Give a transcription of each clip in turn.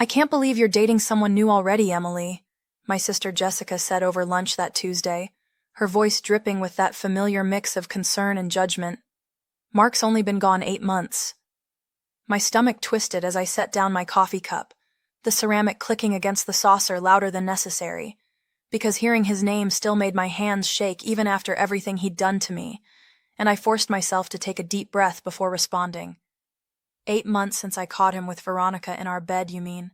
I can't believe you're dating someone new already, Emily, my sister Jessica said over lunch that Tuesday, her voice dripping with that familiar mix of concern and judgment. Mark's only been gone 8 months. My stomach twisted as I set down my coffee cup, the ceramic clicking against the saucer louder than necessary, because hearing his name still made my hands shake even after everything he'd done to me, and I forced myself to take a deep breath before responding. 8 months since I caught him with Veronica in our bed, you mean?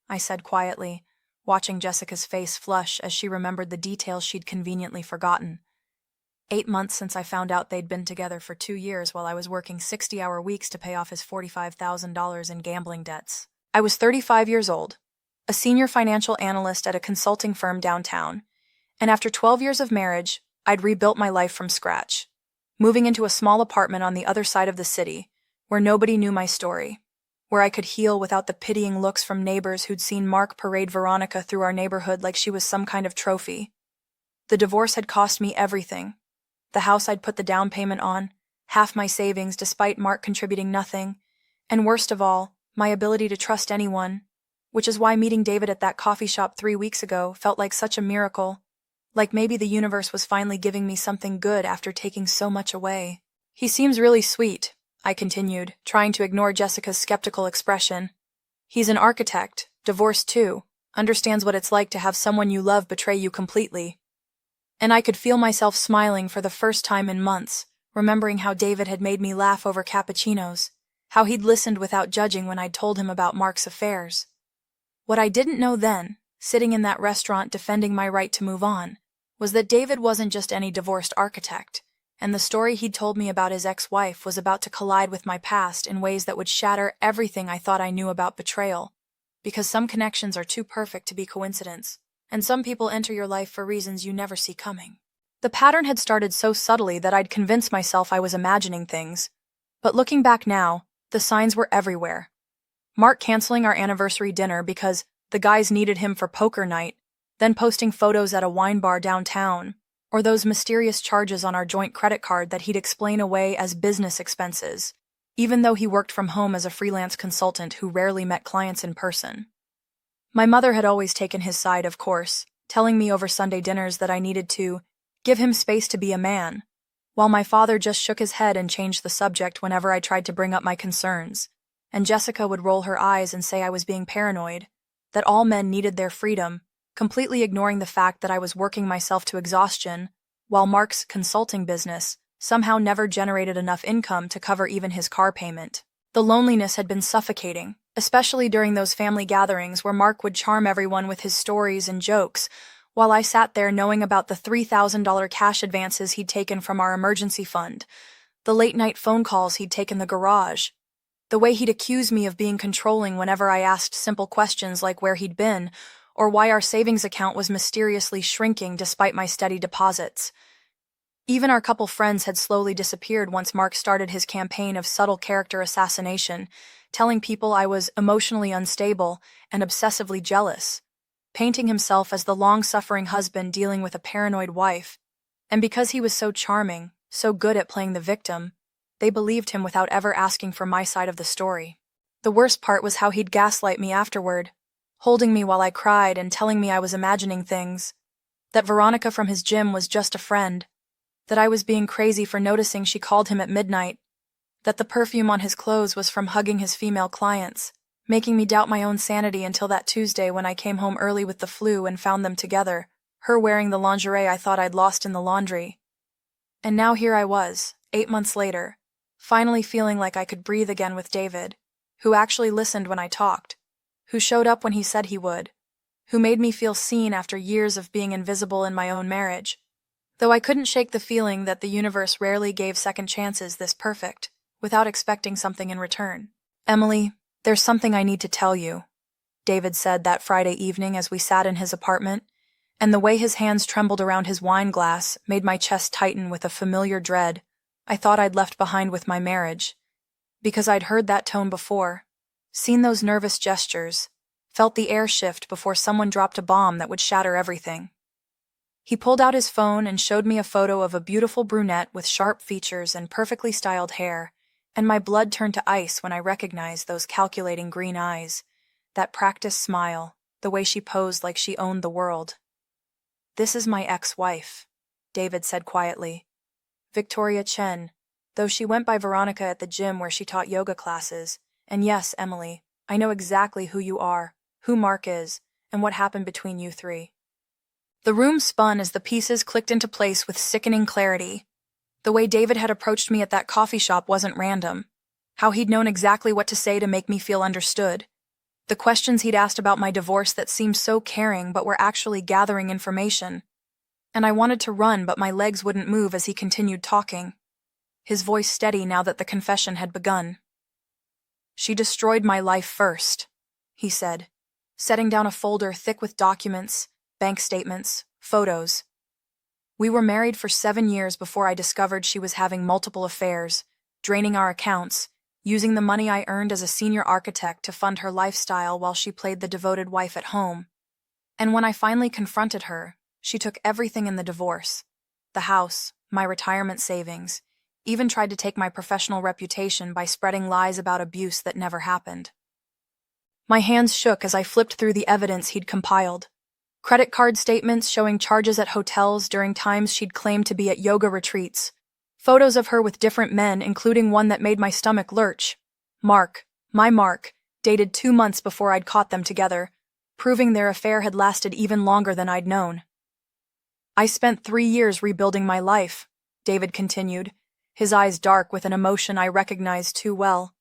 I said quietly, watching Jessica's face flush as she remembered the details she'd conveniently forgotten. 8 months since I found out they'd been together for 2 years while I was working 60-hour weeks to pay off his $45,000 in gambling debts. I was 35 years old, a senior financial analyst at a consulting firm downtown, and after 12 years of marriage, I'd rebuilt my life from scratch, moving into a small apartment on the other side of the city, where nobody knew my story, where I could heal without the pitying looks from neighbors who'd seen Mark parade Veronica through our neighborhood like she was some kind of trophy. The divorce had cost me everything. The house I'd put the down payment on, half my savings despite Mark contributing nothing, and worst of all, my ability to trust anyone, which is why meeting David at that coffee shop 3 weeks ago felt like such a miracle, like maybe the universe was finally giving me something good after taking so much away. He seems really sweet, I continued, trying to ignore Jessica's skeptical expression. He's an architect, divorced too, understands what it's like to have someone you love betray you completely. And I could feel myself smiling for the first time in months, remembering how David had made me laugh over cappuccinos, how he'd listened without judging when I'd told him about Mark's affairs. What I didn't know then, sitting in that restaurant defending my right to move on, was that David wasn't just any divorced architect, and the story he'd told me about his ex-wife was about to collide with my past in ways that would shatter everything I thought I knew about betrayal, because some connections are too perfect to be coincidence, and some people enter your life for reasons you never see coming. The pattern had started so subtly that I'd convinced myself I was imagining things, but looking back now, the signs were everywhere. Mark canceling our anniversary dinner because the guys needed him for poker night, then posting photos at a wine bar downtown, or those mysterious charges on our joint credit card that he'd explain away as business expenses, even though he worked from home as a freelance consultant who rarely met clients in person. My mother had always taken his side, of course, telling me over Sunday dinners that I needed to give him space to be a man, while my father just shook his head and changed the subject whenever I tried to bring up my concerns, and Jessica would roll her eyes and say I was being paranoid, that all men needed their freedom, completely ignoring the fact that I was working myself to exhaustion, while Mark's consulting business somehow never generated enough income to cover even his car payment. The loneliness had been suffocating, especially during those family gatherings where Mark would charm everyone with his stories and jokes, while I sat there knowing about the $3,000 cash advances he'd taken from our emergency fund, the late-night phone calls he'd taken in the garage, the way he'd accuse me of being controlling whenever I asked simple questions like where he'd been, or why our savings account was mysteriously shrinking despite my steady deposits. Even our couple friends had slowly disappeared once Mark started his campaign of subtle character assassination, telling people I was emotionally unstable and obsessively jealous, painting himself as the long-suffering husband dealing with a paranoid wife. And because he was so charming, so good at playing the victim, they believed him without ever asking for my side of the story. The worst part was how he'd gaslight me afterward, holding me while I cried and telling me I was imagining things, that Veronica from his gym was just a friend, that I was being crazy for noticing she called him at midnight, that the perfume on his clothes was from hugging his female clients, making me doubt my own sanity until that Tuesday when I came home early with the flu and found them together, her wearing the lingerie I thought I'd lost in the laundry. And now here I was, 8 months later, finally feeling like I could breathe again with David, who actually listened when I talked, who showed up when he said he would, who made me feel seen after years of being invisible in my own marriage, though I couldn't shake the feeling that the universe rarely gave second chances this perfect, without expecting something in return. Emily, there's something I need to tell you, David said that Friday evening as we sat in his apartment, and the way his hands trembled around his wine glass made my chest tighten with a familiar dread I thought I'd left behind with my marriage, because I'd heard that tone before, seen those nervous gestures, felt the air shift before someone dropped a bomb that would shatter everything. He pulled out his phone and showed me a photo of a beautiful brunette with sharp features and perfectly styled hair, and my blood turned to ice when I recognized those calculating green eyes, That practiced smile, the way she posed like she owned the world. "This is my ex-wife," David said quietly. "Victoria Chen, though she went by Veronica at the gym where she taught yoga classes. And yes, Emily, I know exactly who you are, who Mark is, and what happened between you three." The room spun as the pieces clicked into place with sickening clarity. The way David had approached me at that coffee shop wasn't random. How he'd known exactly what to say to make me feel understood. The questions he'd asked about my divorce that seemed so caring but were actually gathering information. And I wanted to run, but my legs wouldn't move as he continued talking. His voice steady now that the confession had begun. "She destroyed my life first," he said, setting down a folder thick with documents, bank statements, photos. "We were married for 7 years before I discovered she was having multiple affairs, draining our accounts, using the money I earned as a senior architect to fund her lifestyle while she played the devoted wife at home. And when I finally confronted her, she took everything in the divorce, the house, my retirement savings, even tried to take my professional reputation by spreading lies about abuse that never happened." My hands shook as I flipped through the evidence he'd compiled. Credit card statements showing charges at hotels during times she'd claimed to be at yoga retreats. Photos of her with different men, including one that made my stomach lurch. Mark, my Mark, dated 2 months before I'd caught them together, proving their affair had lasted even longer than I'd known. "I spent 3 years rebuilding my life," David continued, his eyes dark with an emotion I recognized too well.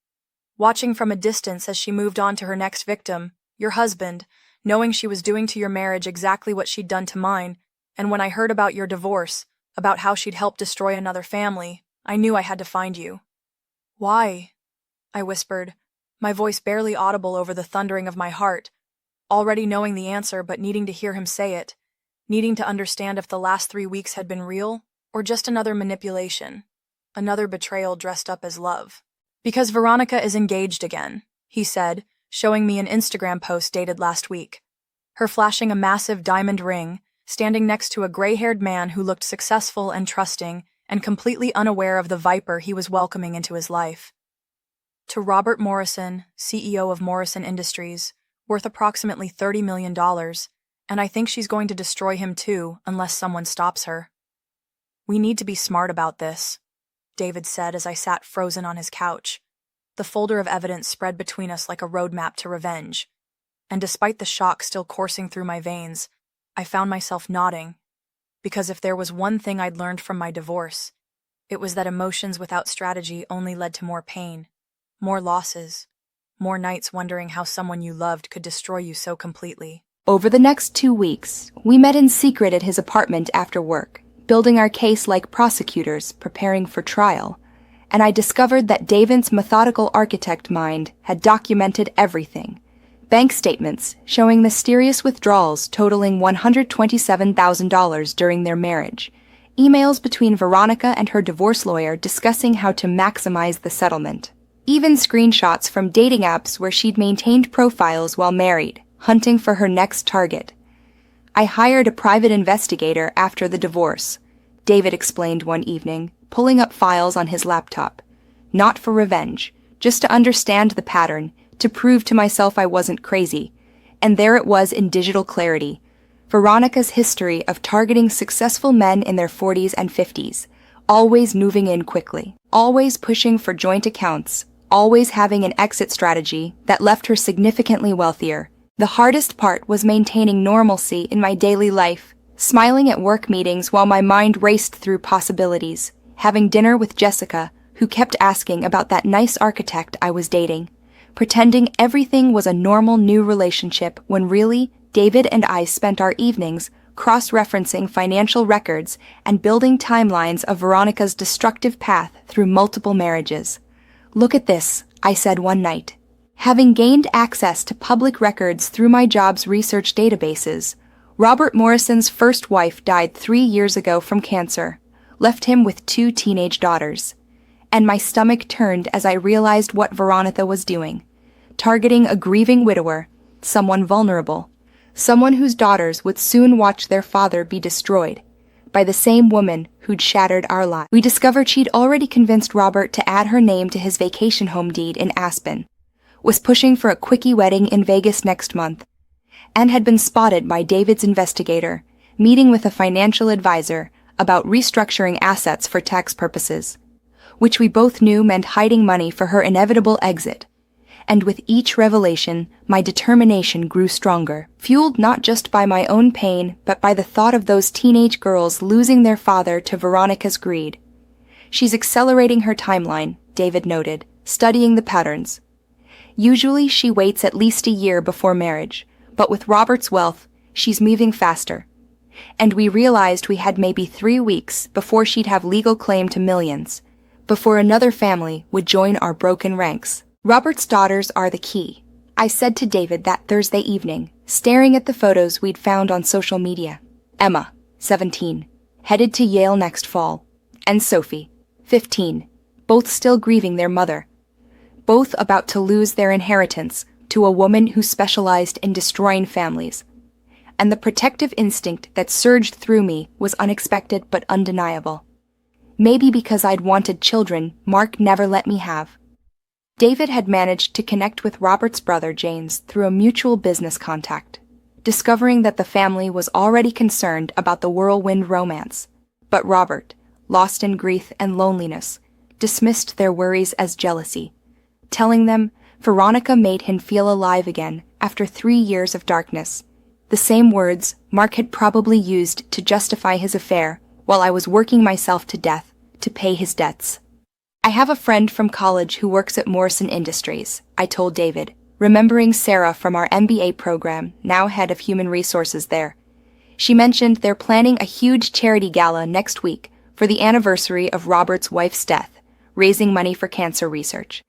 "Watching from a distance as she moved on to her next victim, your husband, knowing she was doing to your marriage exactly what she'd done to mine, and when I heard about your divorce, about how she'd helped destroy another family, I knew I had to find you." "Why?" I whispered, my voice barely audible over the thundering of my heart, already knowing the answer but needing to hear him say it, needing to understand if the last 3 weeks had been real or just another manipulation, another betrayal dressed up as love. "Because Veronica is engaged again," he said, showing me an Instagram post dated last week. Her flashing a massive diamond ring, standing next to a gray-haired man who looked successful and trusting and completely unaware of the viper he was welcoming into his life. "To Robert Morrison, CEO of Morrison Industries, worth approximately $30 million, and I think she's going to destroy him too unless someone stops her." "We need to be smart about this," David said as I sat frozen on his couch. The folder of evidence spread between us like a roadmap to revenge. And despite the shock still coursing through my veins, I found myself nodding. Because if there was one thing I'd learned from my divorce, it was that emotions without strategy only led to more pain, more losses, more nights wondering how someone you loved could destroy you so completely. Over the next 2 weeks, we met in secret at his apartment after work, building our case like prosecutors preparing for trial, and I discovered that David's methodical architect mind had documented everything. Bank statements showing mysterious withdrawals totaling $127,000 during their marriage, emails between Veronica and her divorce lawyer discussing how to maximize the settlement, even screenshots from dating apps where she'd maintained profiles while married, hunting for her next target. "I hired a private investigator after the divorce," David explained one evening, pulling up files on his laptop. "Not for revenge, just to understand the pattern, to prove to myself I wasn't crazy." And there it was in digital clarity. Veronica's history of targeting successful men in their 40s and 50s, always moving in quickly, always pushing for joint accounts, always having an exit strategy that left her significantly wealthier. The hardest part was maintaining normalcy in my daily life, smiling at work meetings while my mind raced through possibilities, having dinner with Jessica, who kept asking about that nice architect I was dating, pretending everything was a normal new relationship when really, David and I spent our evenings cross-referencing financial records and building timelines of Veronica's destructive path through multiple marriages. "Look at this," I said one night. Having gained access to public records through my job's research databases, Robert Morrison's first wife died 3 years ago from cancer, left him with 2 teenage daughters. And my stomach turned as I realized what Veronica was doing, targeting a grieving widower, someone vulnerable, someone whose daughters would soon watch their father be destroyed, by the same woman who'd shattered our lives. We discovered she'd already convinced Robert to add her name to his vacation home deed in Aspen. was pushing for a quickie wedding in Vegas next month, and had been spotted by David's investigator, meeting with a financial advisor about restructuring assets for tax purposes, which we both knew meant hiding money for her inevitable exit. And with each revelation, my determination grew stronger, fueled not just by my own pain, but by the thought of those teenage girls losing their father to Veronica's greed. She's accelerating her timeline, David noted, studying the patterns. Usually she waits at least a year before marriage, but with Robert's wealth, she's moving faster. And we realized we had maybe 3 weeks before she'd have legal claim to millions, before another family would join our broken ranks. Robert's daughters are the key, I said to David that Thursday evening, staring at the photos we'd found on social media. Emma, 17, headed to Yale next fall, and Sophie, 15, both still grieving their mother, both about to lose their inheritance to a woman who specialized in destroying families. And the protective instinct that surged through me was unexpected but undeniable. Maybe because I'd wanted children Mark never let me have. David had managed to connect with Robert's brother James through a mutual business contact, discovering that the family was already concerned about the whirlwind romance. But Robert, lost in grief and loneliness, dismissed their worries as jealousy, telling them Veronica made him feel alive again after 3 years of darkness. The same words Mark had probably used to justify his affair while I was working myself to death to pay his debts. I have a friend from college who works at Morrison Industries, I told David, remembering Sarah from our MBA program, now head of human resources there. She mentioned they're planning a huge charity gala next week for the anniversary of Robert's wife's death, raising money for cancer research.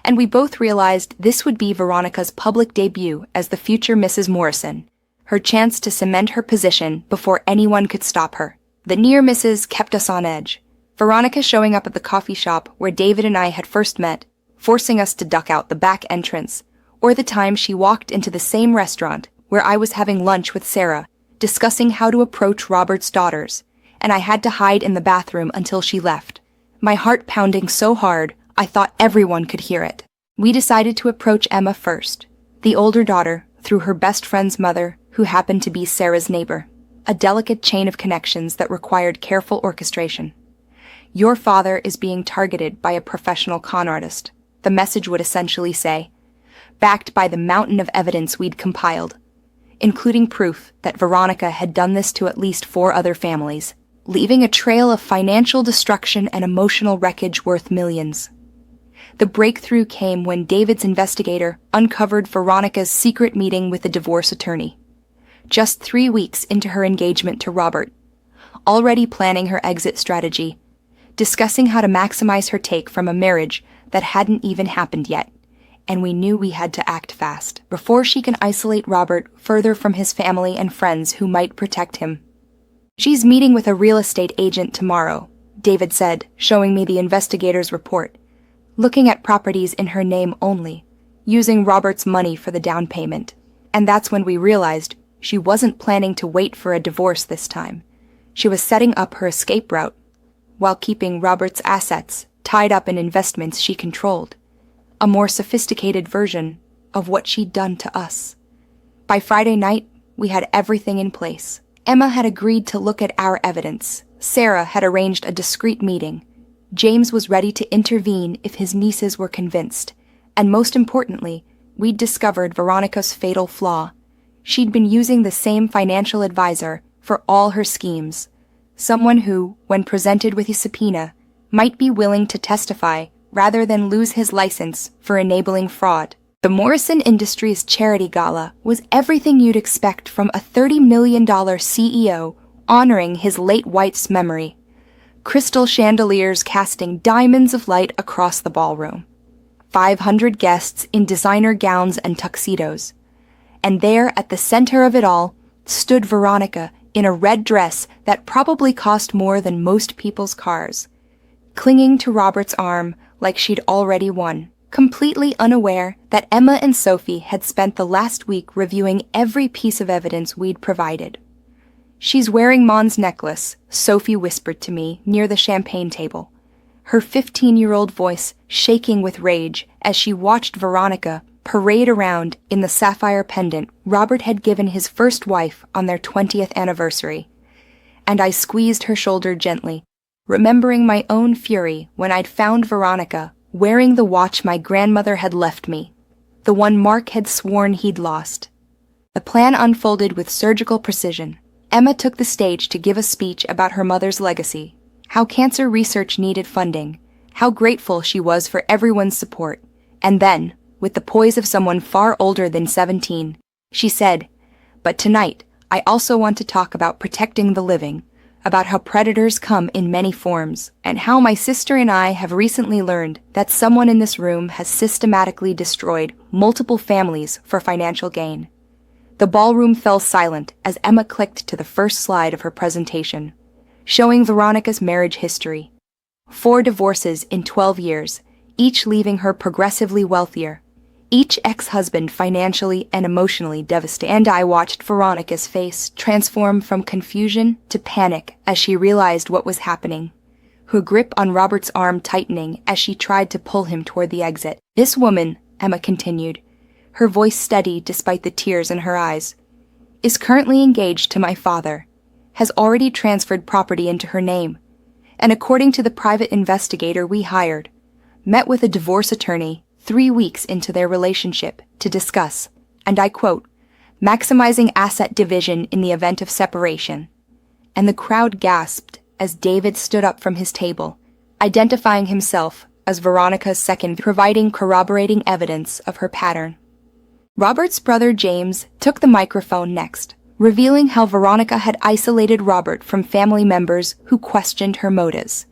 And we both realized this would be Veronica's public debut as the future Mrs. Morrison, her chance to cement her position before anyone could stop her. The near misses kept us on edge. Veronica showing up at the coffee shop where David and I had first met, forcing us to duck out the back entrance, or the time she walked into the same restaurant where I was having lunch with Sarah, discussing how to approach Robert's daughters, and I had to hide in the bathroom until she left, my heart pounding so hard I thought everyone could hear it. We decided to approach Emma first, the older daughter, through her best friend's mother, who happened to be Sarah's neighbor, a delicate chain of connections that required careful orchestration. Your father is being targeted by a professional con artist, the message would essentially say, backed by the mountain of evidence we'd compiled, including proof that Veronica had done this to at least 4 other families, leaving a trail of financial destruction and emotional wreckage worth millions. The breakthrough came when David's investigator uncovered Veronica's secret meeting with a divorce attorney, just 3 weeks into her engagement to Robert, already planning her exit strategy, discussing how to maximize her take from a marriage that hadn't even happened yet, and we knew we had to act fast before she can isolate Robert further from his family and friends who might protect him. She's meeting with a real estate agent tomorrow, David said, showing me the investigator's report, looking at properties in her name only, using Robert's money for the down payment. And that's when we realized she wasn't planning to wait for a divorce this time. She was setting up her escape route, while keeping Robert's assets tied up in investments she controlled, a more sophisticated version of what she'd done to us. By Friday night, we had everything in place. Emma had agreed to look at our evidence. Sarah had arranged a discreet meeting. James was ready to intervene if his nieces were convinced. And most importantly, we'd discovered Veronica's fatal flaw. She'd been using the same financial advisor for all her schemes. Someone who, when presented with a subpoena, might be willing to testify rather than lose his license for enabling fraud. The Morrison Industries charity gala was everything you'd expect from a $30 million CEO honoring his late wife's memory. Crystal chandeliers casting diamonds of light across the ballroom. 500 guests in designer gowns and tuxedos. And there, at the center of it all, stood Veronica in a red dress that probably cost more than most people's cars, clinging to Robert's arm like she'd already won, completely unaware that Emma and Sophie had spent the last week reviewing every piece of evidence we'd provided. "She's wearing Mon's necklace," Sophie whispered to me near the champagne table, her 15-year-old voice shaking with rage as she watched Veronica parade around in the sapphire pendant Robert had given his first wife on their 20th anniversary. And I squeezed her shoulder gently, remembering my own fury when I'd found Veronica wearing the watch my grandmother had left me, the one Mark had sworn he'd lost. The plan unfolded with surgical precision. Emma took the stage to give a speech about her mother's legacy, how cancer research needed funding, how grateful she was for everyone's support, and then, with the poise of someone far older than 17, she said, "But tonight, I also want to talk about protecting the living, about how predators come in many forms, and how my sister and I have recently learned that someone in this room has systematically destroyed multiple families for financial gain." The ballroom fell silent as Emma clicked to the first slide of her presentation, showing Veronica's marriage history. 4 divorces in 12 years, each leaving her progressively wealthier, each ex-husband financially and emotionally devastated. And I watched Veronica's face transform from confusion to panic as she realized what was happening, her grip on Robert's arm tightening as she tried to pull him toward the exit. "This woman," Emma continued, her voice steady despite the tears in her eyes, "is currently engaged to my father, has already transferred property into her name, and according to the private investigator we hired, met with a divorce attorney 3 weeks into their relationship to discuss, and I quote, maximizing asset division in the event of separation." And the crowd gasped as David stood up from his table, identifying himself as Veronica's second, providing corroborating evidence of her pattern. Robert's brother James took the microphone next, revealing how Veronica had isolated Robert from family members who questioned her motives,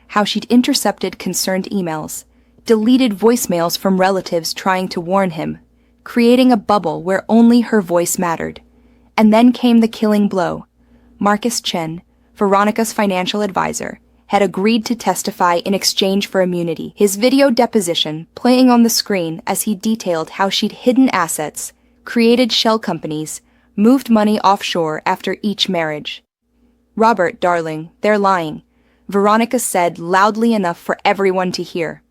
how she'd intercepted concerned emails, deleted voicemails from relatives trying to warn him, creating a bubble where only her voice mattered. And then came the killing blow. Marcus Chen, Veronica's financial advisor, had agreed to testify in exchange for immunity, his video deposition playing on the screen as he detailed how she'd hidden assets, created shell companies, moved money offshore after each marriage. "Robert, darling, they're lying," Veronica said loudly enough for everyone to hear.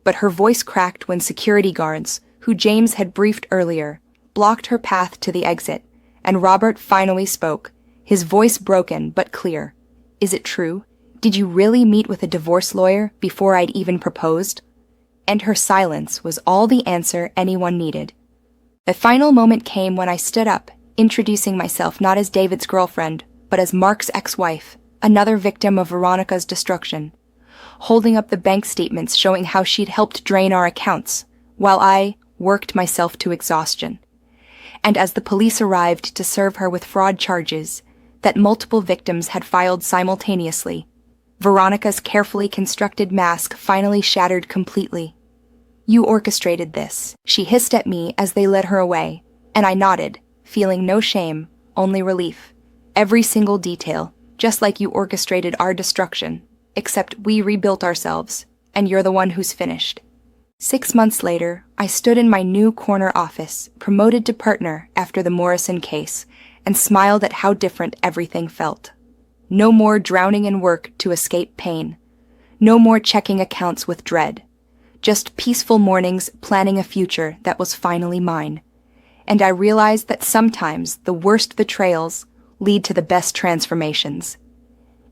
But her voice cracked when security guards, who James had briefed earlier, blocked her path to the exit, and Robert finally spoke, his voice broken but clear. "Is it true? Did you really meet with a divorce lawyer before I'd even proposed?" And her silence was all the answer anyone needed. The final moment came when I stood up, introducing myself not as David's girlfriend, but as Mark's ex-wife, another victim of Veronica's destruction, holding up the bank statements showing how she'd helped drain our accounts, while I worked myself to exhaustion. And as the police arrived to serve her with fraud charges that multiple victims had filed simultaneously, Veronica's carefully constructed mask finally shattered completely. "You orchestrated this," she hissed at me as they led her away, and I nodded, feeling no shame, only relief. "Every single detail, just like you orchestrated our destruction, except we rebuilt ourselves, and you're the one who's finished." 6 months later, I stood in my new corner office, promoted to partner after the Morrison case, and smiled at how different everything felt. No more drowning in work to escape pain. No more checking accounts with dread. Just peaceful mornings planning a future that was finally mine. And I realized that sometimes the worst betrayals lead to the best transformations.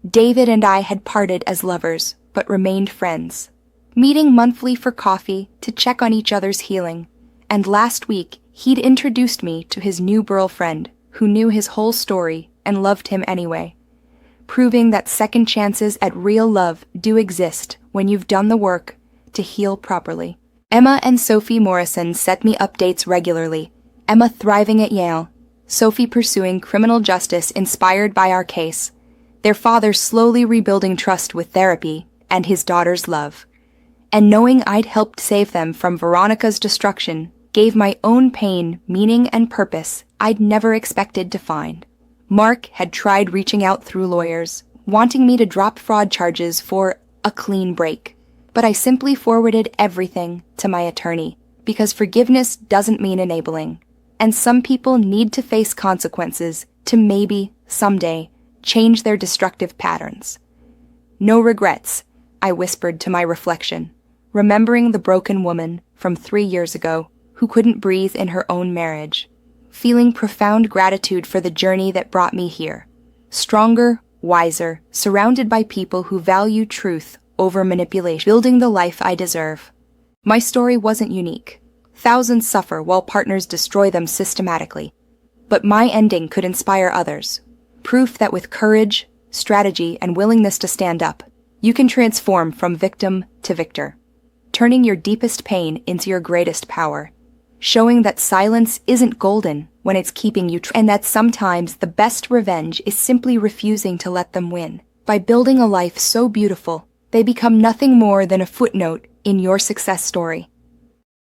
David and I had parted as lovers, but remained friends, meeting monthly for coffee to check on each other's healing. And last week, he'd introduced me to his new girlfriend, who knew his whole story and loved him anyway, proving that second chances at real love do exist when you've done the work to heal properly. Emma and Sophie Morrison sent me updates regularly, Emma thriving at Yale, Sophie pursuing criminal justice inspired by our case, their father slowly rebuilding trust with therapy and his daughter's love. And knowing I'd helped save them from Veronica's destruction gave my own pain meaning and purpose I'd never expected to find. Mark had tried reaching out through lawyers, wanting me to drop fraud charges for a clean break, but I simply forwarded everything to my attorney, because forgiveness doesn't mean enabling, and some people need to face consequences to maybe, someday, change their destructive patterns. "No regrets," I whispered to my reflection, remembering the broken woman from 3 years ago who couldn't breathe in her own marriage, feeling profound gratitude for the journey that brought me here. Stronger, wiser, surrounded by people who value truth over manipulation, building the life I deserve. My story wasn't unique. Thousands suffer while partners destroy them systematically. But my ending could inspire others. Proof that with courage, strategy, and willingness to stand up, you can transform from victim to victor, turning your deepest pain into your greatest power, showing that silence isn't golden when it's keeping you and that sometimes the best revenge is simply refusing to let them win. By building a life so beautiful, they become nothing more than a footnote in your success story.